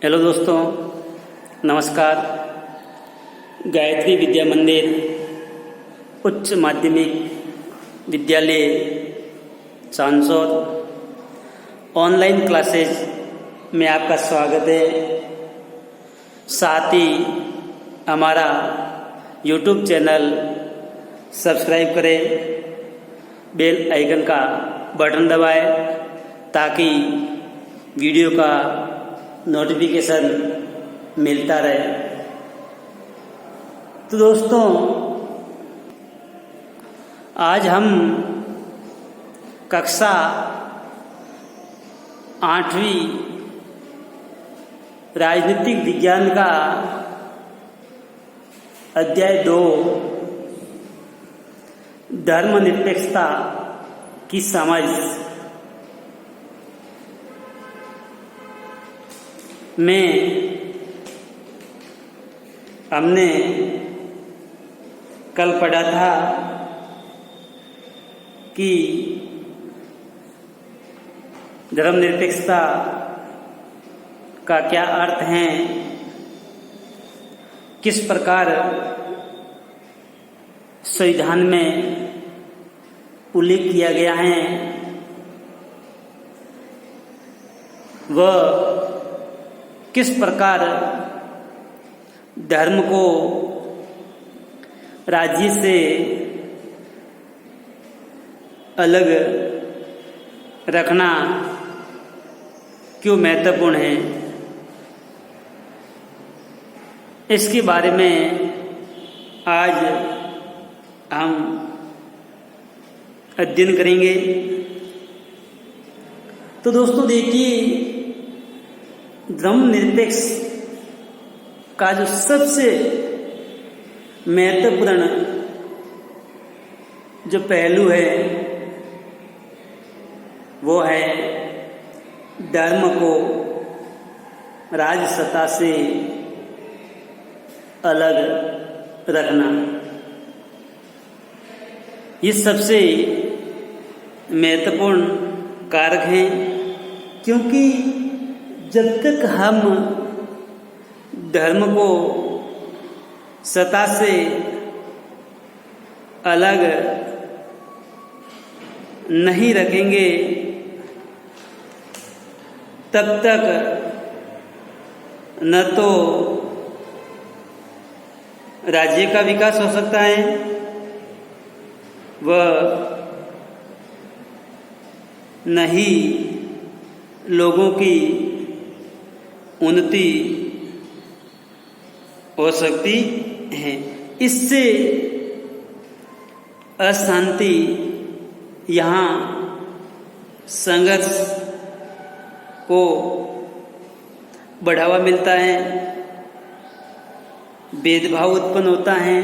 Hello दोस्तों, नमस्कार। गायत्री विद्या मंदिर उच्च माध्यमिक विद्यालय चांदसौर ऑनलाइन क्लासेस में आपका स्वागत है। साथ ही हमारा यूट्यूब चैनल सब्सक्राइब करें, बेल आइकन का बटन दबाएं ताकि वीडियो का नोटिफिकेशन मिलता रहे। तो दोस्तों, आज हम कक्षा 8वीं राजनीतिक विज्ञान का अध्याय 2 धर्मनिरपेक्षता की समझ में हमने कल पढ़ा था कि धर्मनिरपेक्षता का क्या अर्थ है, किस प्रकार संविधान में उल्लेख किया गया है, वह किस प्रकार धर्म को राज्य से अलग रखना क्यों महत्वपूर्ण है, इसके बारे में आज हम अध्ययन करेंगे। तो दोस्तों देखिए, धर्मनिरपेक्ष का जो सबसे महत्वपूर्ण जो पहलू है वो है धर्म को राजसत्ता से अलग रखना। ये सबसे महत्वपूर्ण कारक है, क्योंकि जब तक हम धर्म को सत्ता से अलग नहीं रखेंगे तब तक न तो राज्य का विकास हो सकता है, वह न ही लोगों की उन्नति हो सकती है। इससे अशांति, यहाँ संघर्ष को बढ़ावा मिलता है, भेदभाव उत्पन्न होता है,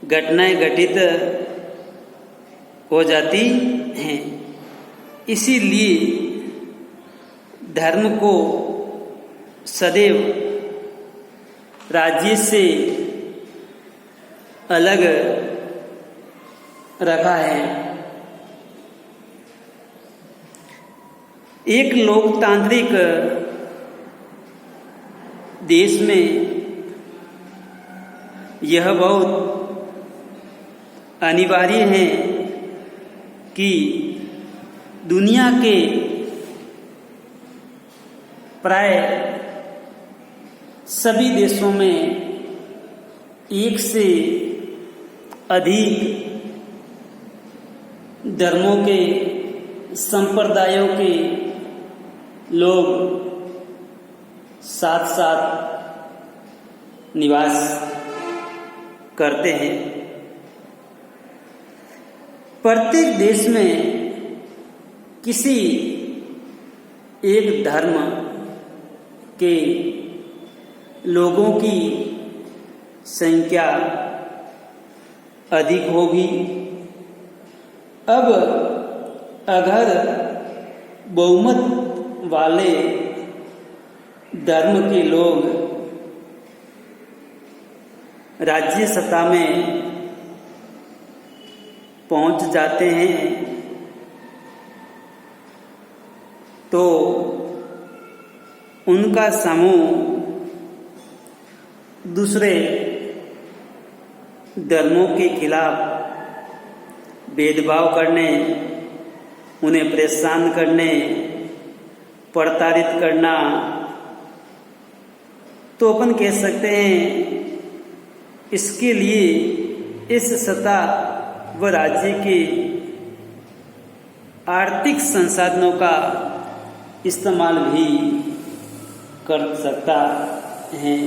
घटनाएं घटित हो जाती हैं। इसीलिए धर्म को सदैव राज्य से अलग रखा है। एक लोकतांत्रिक देश में यह बहुत अनिवार्य है कि दुनिया के प्राय सभी देशों में एक से अधिक धर्मों के, संप्रदायों के लोग साथ साथ निवास करते हैं। प्रत्येक देश में किसी एक धर्म के लोगों की संख्या अधिक होगी। अब अगर बहुमत वाले धर्म के लोग राज्य सत्ता में पहुंच जाते हैं तो उनका समूह दूसरे धर्मों के खिलाफ भेदभाव करने, उन्हें परेशान करने, प्रताड़ित करना, तो अपन कह सकते हैं इसके लिए इस सत्ता व राज्य के आर्थिक संसाधनों का इस्तेमाल भी कर सकता है।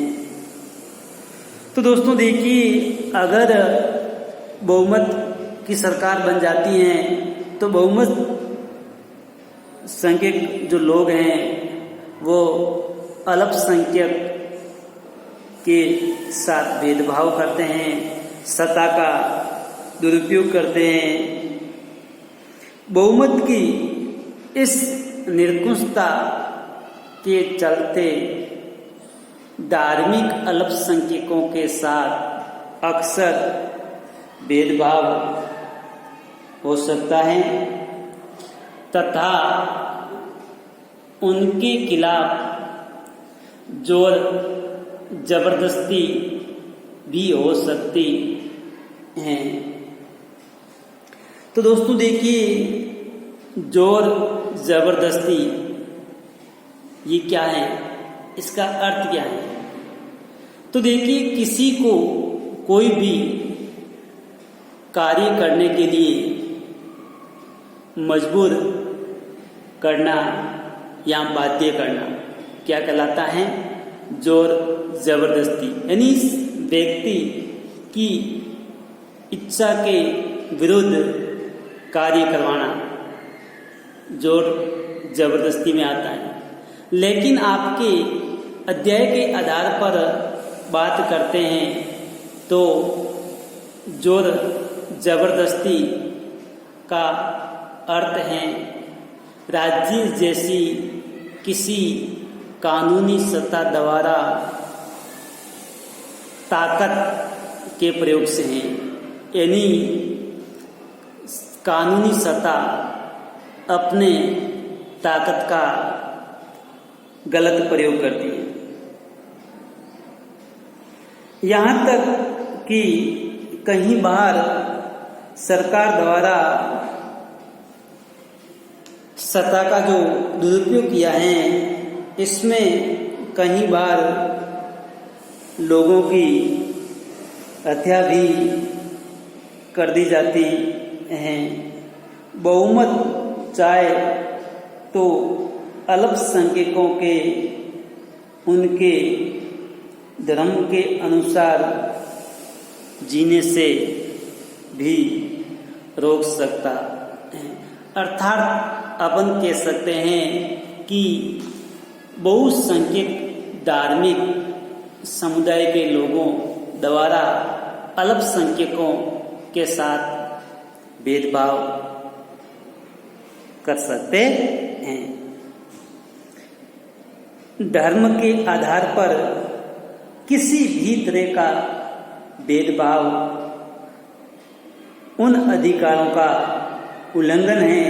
तो दोस्तों देखिए, अगर बहुमत की सरकार बन जाती है तो बहुमत संख्यक जो लोग हैं वो अल्पसंख्यक के साथ भेदभाव करते हैं, सत्ता का दुरुपयोग करते हैं। बहुमत की इस निरंकुशता के चलते धार्मिक अल्पसंख्यकों के साथ अक्सर भेदभाव हो सकता है तथा उनके खिलाफ जोर जबरदस्ती भी हो सकती है। तो दोस्तों देखिए, जोर जबरदस्ती ये क्या है, इसका अर्थ क्या है? तो देखिए, किसी को कोई भी कार्य करने के लिए मजबूर करना या बाध्य करना क्या कहलाता है? जोर जबरदस्ती, यानी इस व्यक्ति की इच्छा के विरुद्ध कार्य करवाना जोर जबरदस्ती में आता है। लेकिन आपके अध्याय के आधार पर बात करते हैं तो जोर जबरदस्ती का अर्थ है राज्य जैसी किसी कानूनी सत्ता द्वारा ताकत के प्रयोग से है, यानी कानूनी सत्ता अपने ताकत का गलत प्रयोग करती है। यहाँ तक कि कहीं बार सरकार द्वारा सत्ता का जो दुरुपयोग किया है, इसमें कहीं बार लोगों की हत्या भी कर दी जाती है। बहुमत चाहे तो अल्पसंख्यकों के उनके धर्म के अनुसार जीने से भी रोक सकता है। अर्थात अपन कह सकते हैं कि बहुसंख्यक धार्मिक समुदाय के लोगों द्वारा अल्पसंख्यकों के साथ भेदभाव कर सकते हैं। धर्म के आधार पर किसी भी तरह का भेदभाव उन अधिकारों का उल्लंघन है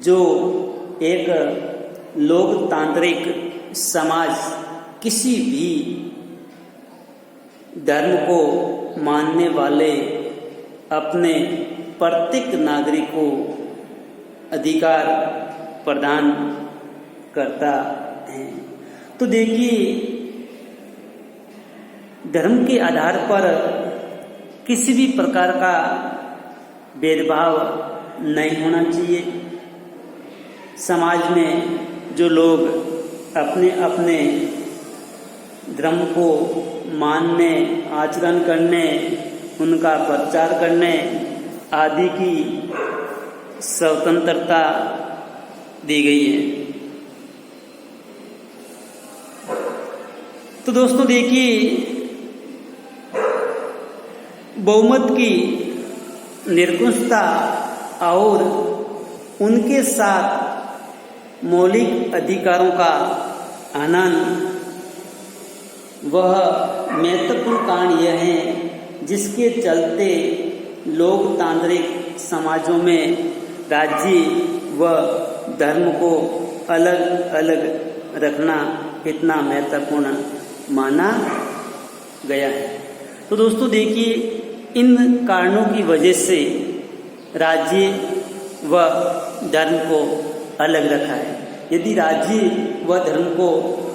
जो एक लोकतांत्रिक समाज किसी भी धर्म को मानने वाले अपने प्रत्येक नागरिक को अधिकार प्रदान करता है। तो देखिए, धर्म के आधार पर किसी भी प्रकार का भेदभाव नहीं होना चाहिए। समाज में जो लोग अपने अपने धर्म को मानने, आचरण करने, उनका प्रचार करने आदि की स्वतंत्रता दी गई है। तो दोस्तों देखिए, बहुमत की निरंकुशता और उनके साथ मौलिक अधिकारों का हनन वह महत्वपूर्ण कारण यह है जिसके चलते लोकतांत्रिक समाजों में राज्य व धर्म को अलग अलग रखना इतना महत्वपूर्ण माना गया है। तो दोस्तों देखिए, इन कारणों की वजह से राज्य व धर्म को अलग रखा है। यदि राज्य व धर्म को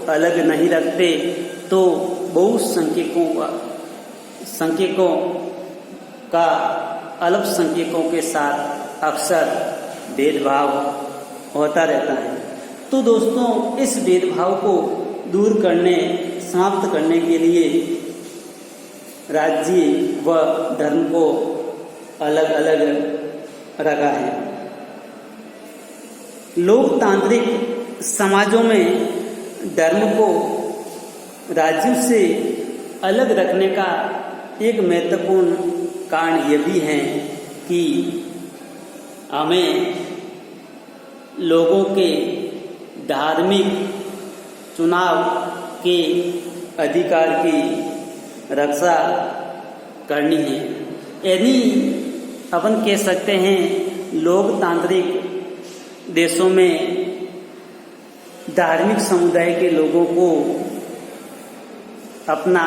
अलग नहीं रखते तो बहुसंख्यकों का अल्पसंख्यकों के साथ अक्सर भेदभाव होता रहता है। तो दोस्तों, इस भेदभाव को दूर करने, समाप्त करने के लिए राज्य व धर्म को अलग अलग रखा है। लोकतांत्रिक समाजों में धर्म को राज्यों से अलग रखने का एक महत्वपूर्ण कारण यह भी है कि हमें लोगों के धार्मिक चुनाव के अधिकार की रक्षा करनी है। यानी अपन कह सकते हैं, लोकतांत्रिक देशों में धार्मिक समुदाय के लोगों को अपना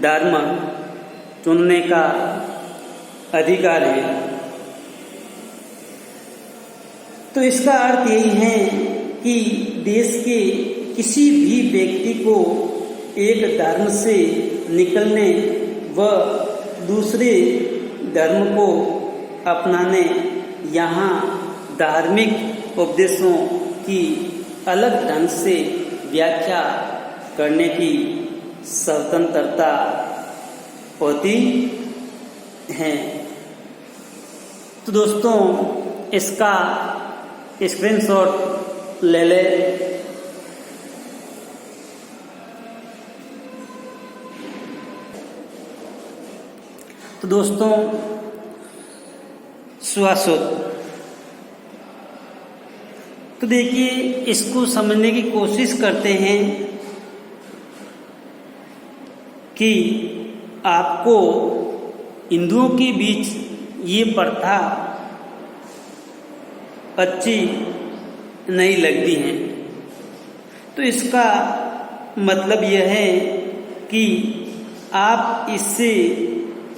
धर्म चुनने का अधिकार है। तो इसका अर्थ यही है कि देश के किसी भी व्यक्ति को एक धर्म से निकलने व दूसरे धर्म को अपनाने, यहाँ धार्मिक उपदेशों की अलग ढंग से व्याख्या करने की स्वतंत्रता होती है। तो दोस्तों, इसका स्क्रीनशॉट ले ले। तो दोस्तों, सुभाषोत, तो देखिए, इसको समझने की कोशिश करते हैं कि आपको हिंदुओं के बीच ये प्रथा अच्छी नहीं लगती है। तो इसका मतलब यह है कि आप इससे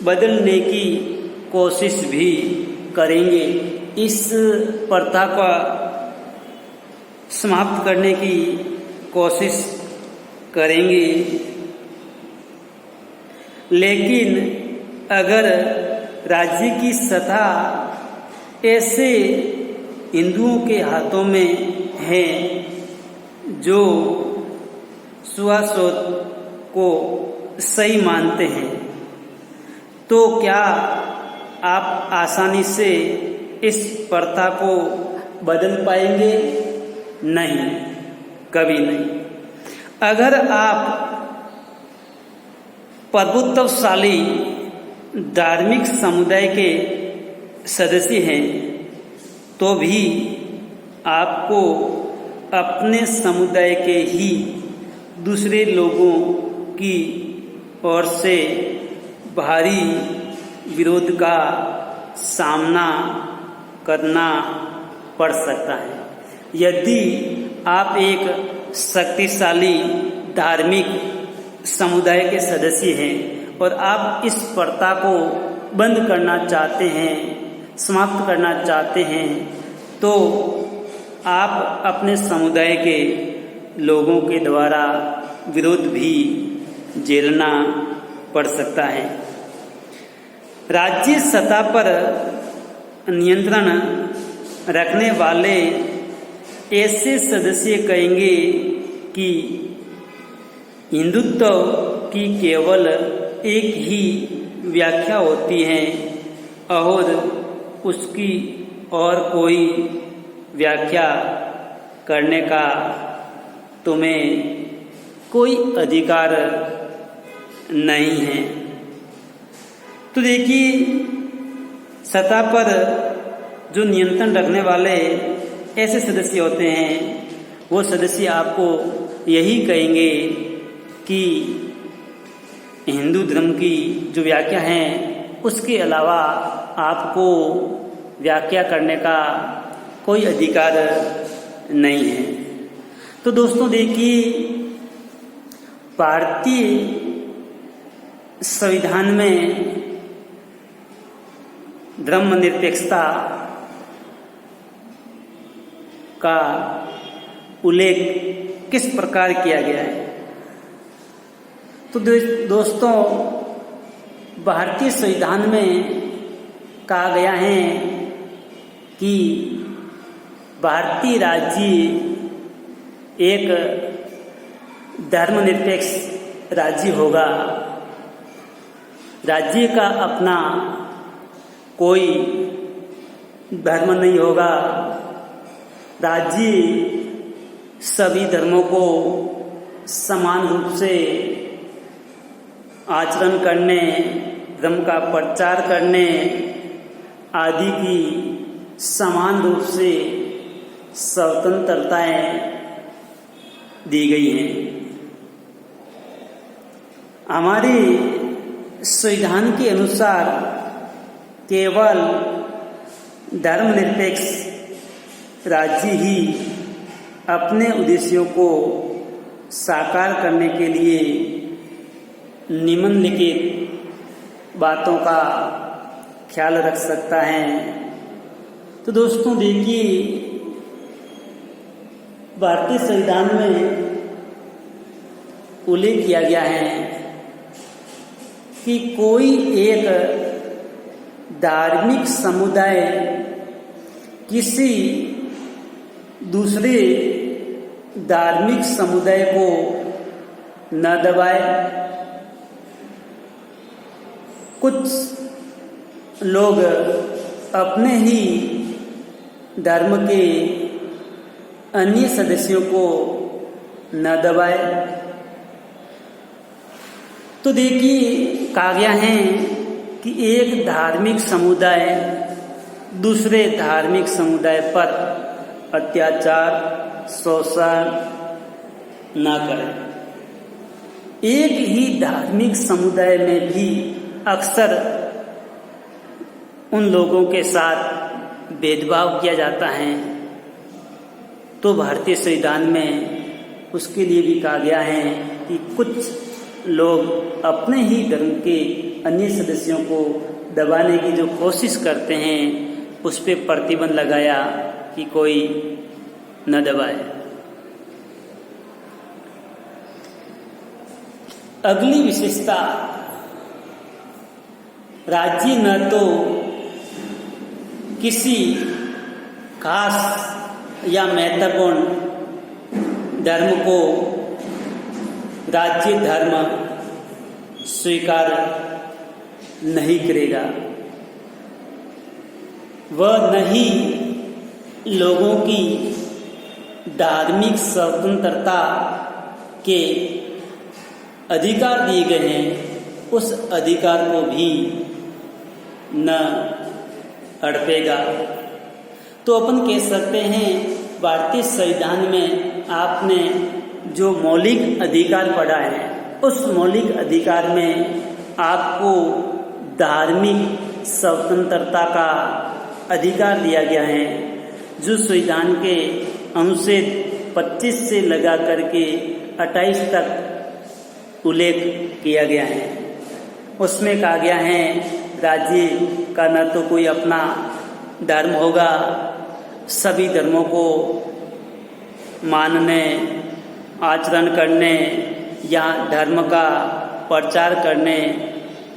बदलने की कोशिश भी करेंगे, इस प्रथा का समाप्त करने की कोशिश करेंगे। लेकिन अगर राज्य की सत्ता ऐसे हिंदुओं के हाथों में है जो सुभाषोत को सही मानते हैं, तो क्या आप आसानी से इस प्रथा को बदल पाएंगे? नहीं, कभी नहीं। अगर आप प्रभुत्वशाली धार्मिक समुदाय के सदस्य हैं तो भी आपको अपने समुदाय के ही दूसरे लोगों की ओर से भारी विरोध का सामना करना पड़ सकता है। यदि आप एक शक्तिशाली धार्मिक समुदाय के सदस्य हैं और आप इस प्रथा को बंद करना चाहते हैं, समाप्त करना चाहते हैं, तो आप अपने समुदाय के लोगों के द्वारा विरोध भी झेलना पड़ सकता है। राज्य सत्ता पर नियंत्रण रखने वाले ऐसे सदस्य कहेंगे कि हिंदुत्व की केवल एक ही व्याख्या होती है और उसकी और कोई व्याख्या करने का तुम्हें कोई अधिकार नहीं है। तो देखिए, सत्ता पर जो नियंत्रण रखने वाले ऐसे सदस्य होते हैं, वो सदस्य आपको यही कहेंगे कि हिंदू धर्म की जो व्याख्या है उसके अलावा आपको व्याख्या करने का कोई अधिकार नहीं है। तो दोस्तों देखिए, भारतीय संविधान में धर्मनिरपेक्षता का उल्लेख किस प्रकार किया गया है? तो दोस्तों, भारतीय संविधान में कहा गया है कि भारतीय राज्य एक धर्मनिरपेक्ष राज्य होगा। राज्य का अपना कोई धर्म नहीं होगा। राज्य सभी धर्मों को समान रूप से आचरण करने, धर्म का प्रचार करने आदि की समान रूप से स्वतंत्रताएं दी गई हैं। हमारे संविधान के अनुसार केवल धर्मनिरपेक्ष राज्य ही अपने उद्देश्यों को साकार करने के लिए निम्नलिखित बातों का ख्याल रख सकता है। तो दोस्तों देखिए, भारतीय संविधान में उल्लेख किया गया है कि कोई एक धार्मिक समुदाय किसी दूसरे धार्मिक समुदाय को न दबाए। कुछ लोग अपने ही धर्म के अन्य सदस्यों को न दबाए। तो देखिए, कहा गया है कि एक धार्मिक समुदाय दूसरे धार्मिक समुदाय पर अत्याचार, शोषण न करे। एक ही धार्मिक समुदाय में भी अक्सर उन लोगों के साथ भेदभाव किया जाता है। तो भारतीय संविधान में उसके लिए भी कहा गया है कि कुछ लोग अपने ही धर्म के अन्य सदस्यों को दबाने की जो कोशिश करते हैं, उस पर प्रतिबंध लगाया कि कोई न दबाए। अगली विशेषता, राज्य न तो किसी खास या महत्वपूर्ण धर्म को राज्य धर्म स्वीकार नहीं करेगा, वह नहीं लोगों की धार्मिक स्वतंत्रता के अधिकार दिए गए हैं, उस अधिकार को भी न हड़पेगा। तो अपन कह सकते हैं, भारतीय संविधान में आपने जो मौलिक अधिकार पढ़ा है, उस मौलिक अधिकार में आपको धार्मिक स्वतंत्रता का अधिकार दिया गया है, जो संविधान के अनुच्छेद 25 से लगा करके 28 तक उल्लेख किया गया है। उसमें कहा गया है, राज्य का न तो कोई अपना धर्म होगा, सभी धर्मों को मानने, आचरण करने या धर्म का प्रचार करने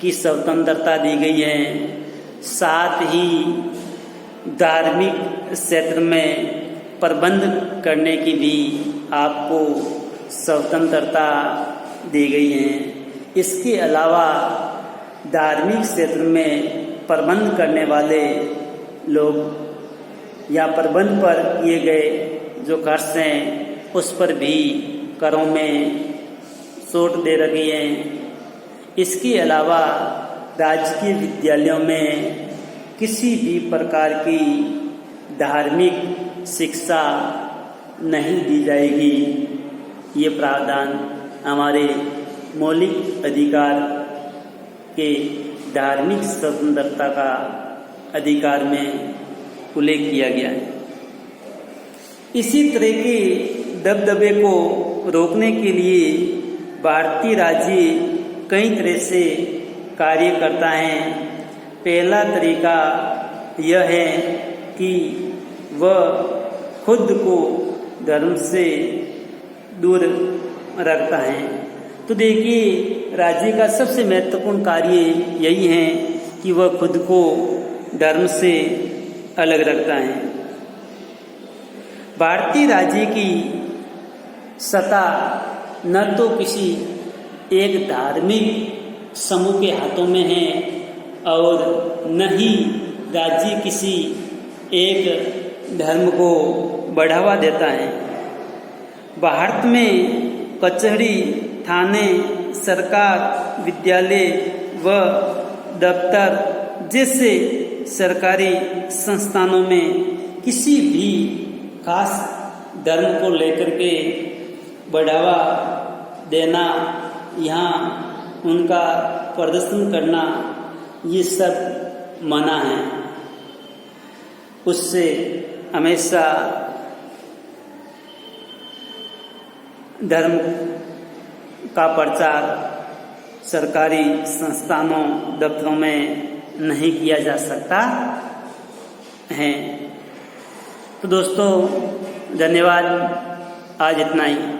की स्वतंत्रता दी गई है। साथ ही धार्मिक क्षेत्र में प्रबंध करने की भी आपको स्वतंत्रता दी गई है। इसके अलावा धार्मिक क्षेत्र में प्रबंध करने वाले लोग या प्रबंध पर किए गए जो खर्च हैं, उस पर भी करों में छूट दे रखी है। इसके अलावा राजकीय विद्यालयों में किसी भी प्रकार की धार्मिक शिक्षा नहीं दी जाएगी। ये प्रावधान हमारे मौलिक अधिकार के धार्मिक स्वतंत्रता का अधिकार में उल्लेख किया गया है। इसी तरह के दबदबे को रोकने के लिए भारतीय राज्य कई तरह से कार्य करता है। पहला तरीका यह है कि वह खुद को धर्म से दूर रखता है। तो देखिए, राज्य का सबसे महत्वपूर्ण कार्य यही है कि वह खुद को धर्म से अलग रखता है। भारतीय राज्य की सत्ता न तो किसी एक धार्मिक समूह के हाथों में है और न ही राज्य किसी एक धर्म को बढ़ावा देता है। भारत में कचहरी, थाने, सरकार, विद्यालय व दफ्तर जैसे सरकारी संस्थानों में किसी भी खास धर्म को लेकर के बढ़ावा देना, यहाँ उनका प्रदर्शन करना, ये सब मना है। उससे हमेशा धर्म का प्रचार सरकारी संस्थानों, दफ्तरों में नहीं किया जा सकता है। तो दोस्तों, धन्यवाद। आज इतना ही।